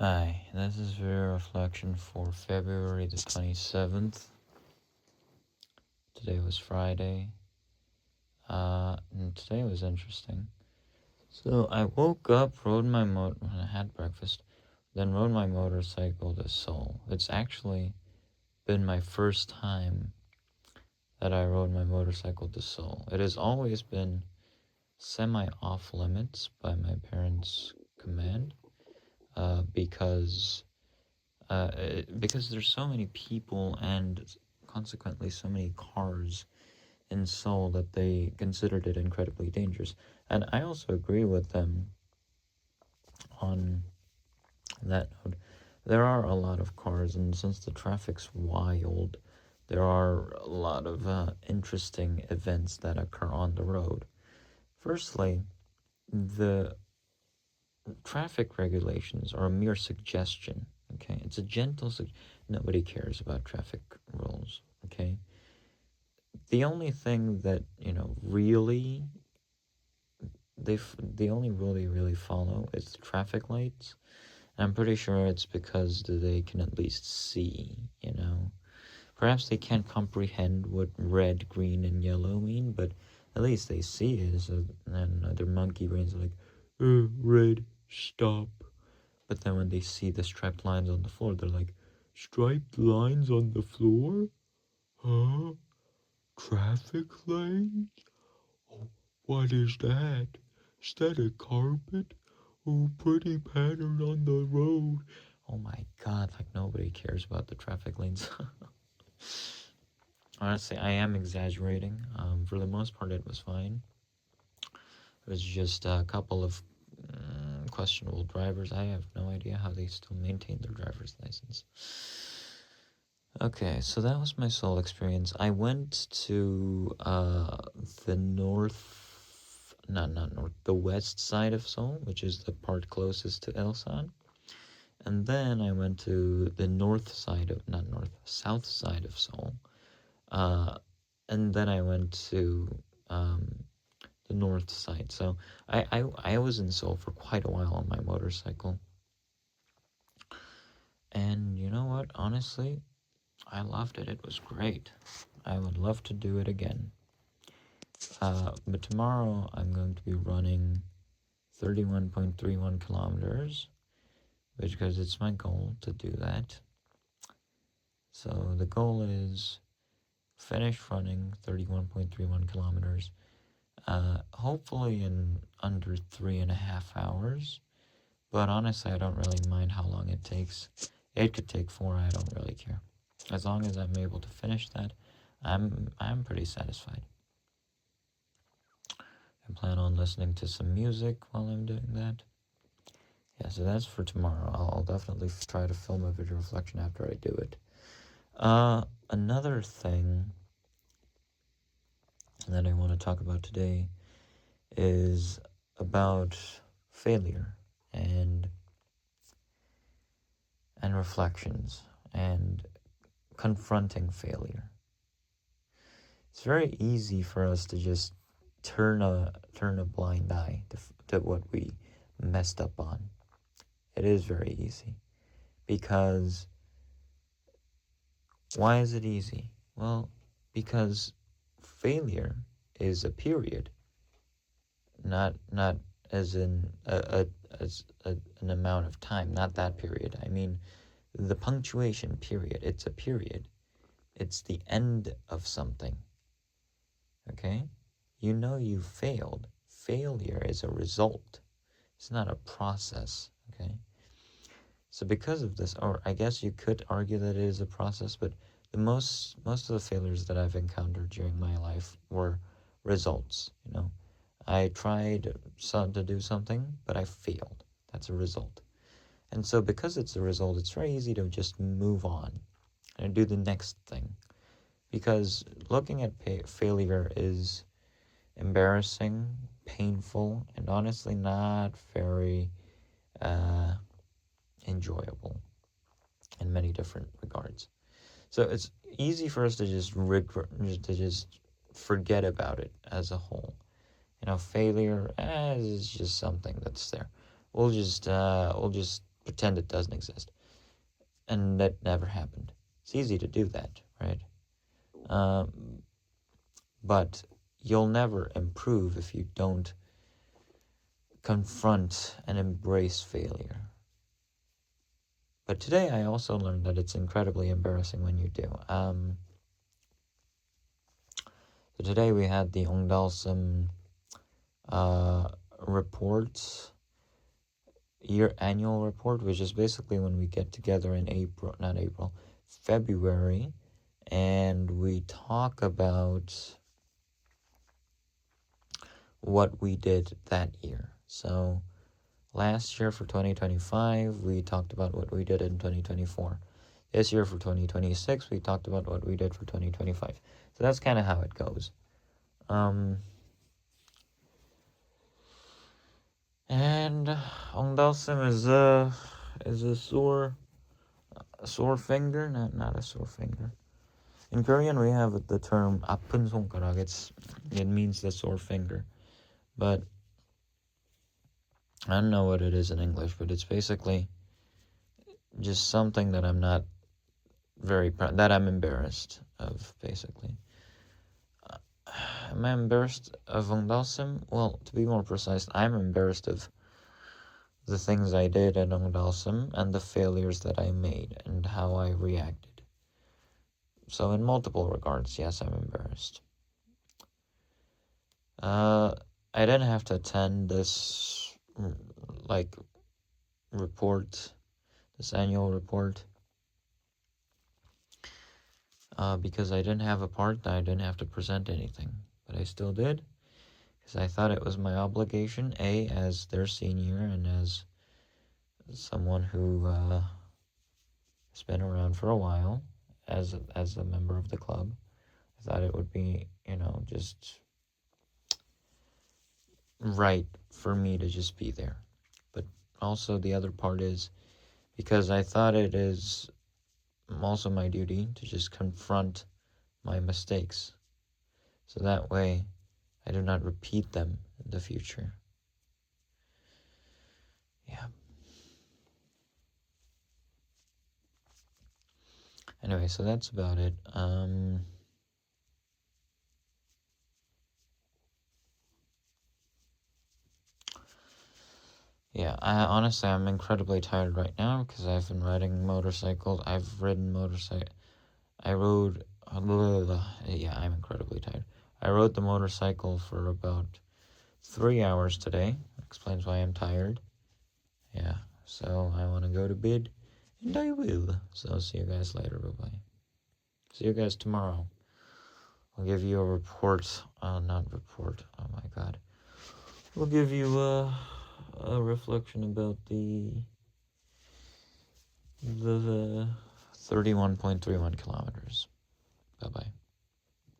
Hi, this is video reflection for February the 27th. Today was Friday, and today was interesting. So I woke up, I had breakfast, then rode my motorcycle to Seoul. It's actually been my first time that I rode my motorcycle to Seoul. It has always been semi-off limits by my parents' command, because there's so many people and consequently so many cars in Seoul that they considered it incredibly dangerous. And I also agree with them on that note. There are a lot of cars, and since the traffic's wild, there are a lot of interesting events that occur on the road. Firstly, the traffic regulations are a mere suggestion. Okay, it's a gentle nobody cares about traffic rules. Okay, the only thing that really the only rule they really follow is the traffic lights. And I'm pretty sure it's because they can at least see. Perhaps they can't comprehend what red, green, and yellow mean, but at least they see it. So then their monkey brains are like, red, stop. But then when they see the striped lines on the floor, they're like, striped lines on the floor? Huh? Traffic lanes? Oh, what is that? Is that a carpet? Oh, pretty pattern on the road. Oh my god, like nobody cares about the traffic lanes. Honestly, I am exaggerating. For the most part, it was fine. It was just a couple of questionable drivers. I have no idea how they still maintain their driver's license. Okay, so that was my Seoul experience. I went to the the west side of Seoul, which is the part closest to Ilsan. And then I went to the south side of Seoul. And then I went to the north side. So I was in Seoul for quite a while on my motorcycle. And you know what? Honestly, I loved it. It was great. I would love to do it again. But tomorrow I'm going to be running 31.31 kilometers, because it's my goal to do that. So the goal is finish running 31.31 kilometers, hopefully in under 3.5 hours. But honestly, I don't really mind how long it takes. It could take 4, I don't really care. As long as I'm able to finish that, I'm pretty satisfied. I plan on listening to some music while I'm doing that. Yeah, so that's for tomorrow. I'll definitely try to film a video reflection after I do it. Another thing that I want to talk about today is about failure and reflections and confronting failure. It's very easy for us to just turn a blind eye to what we messed up on. It is very easy. Because why is it easy? Well, because failure is a period, not as in an amount of time, not that period. I mean the punctuation period. It's a period. It's the end of something. Okay? You failed. Failure is a result. It's not a process. Okay? So because of this, or I guess you could argue that it is a process, but the most of the failures that I've encountered during my life were results. I tried to do something, but I failed. That's a result. And so because it's a result, it's very easy to just move on and do the next thing. Because looking at failure is embarrassing, painful, and honestly not very enjoyable in many different regards. So it's easy for us to just forget about it as a whole. Failure is just something that's there. We'll just pretend it doesn't exist. And that never happened. It's easy to do that, right? But you'll never improve if you don't confront and embrace failure. But today I also learned that it's incredibly embarrassing when you do. So today we had the Ongdalsum report, annual report, which is basically when we get together in February, and we talk about what we did that year. So last year for 2025, we talked about what we did in 2024. This year for 2026, we talked about what we did for 2025. So that's kind of how it goes. And Ongdalsum is a sore finger, not a sore finger. In Korean, we have the term 아픈 손가락. It means the sore finger, but I don't know what it is in English. But it's basically just something that I'm not very proud, that I'm embarrassed of. Basically, am I embarrassed of Ongdalsum? Well, to be more precise, I'm embarrassed of the things I did at Ongdalsum and the failures that I made and how I reacted. So in multiple regards, yes, I'm embarrassed. I didn't have to attend this report, this annual report, because I didn't have a part. I didn't have to present anything, but I still did because I thought it was my obligation, as their senior and as someone who has been around for a while, as a member of the club. I thought it would be, just right for me to just be there. But also the other part is because I thought it is also my duty to just confront my mistakes, so that way I do not repeat them in the future. Yeah. Anyway, so that's about it. Yeah, honestly, I'm incredibly tired right now because I've been riding motorcycles. I've ridden motorcycle. I rode. Yeah, I'm incredibly tired. I rode the motorcycle for about 3 hours today. Explains why I'm tired. Yeah, so I want to go to bed, and I will. So see you guys later. Bye-bye. See you guys tomorrow. I'll give you a report. Not report. Oh my god. We'll give you a reflection about the 31.31 kilometers. Bye-bye.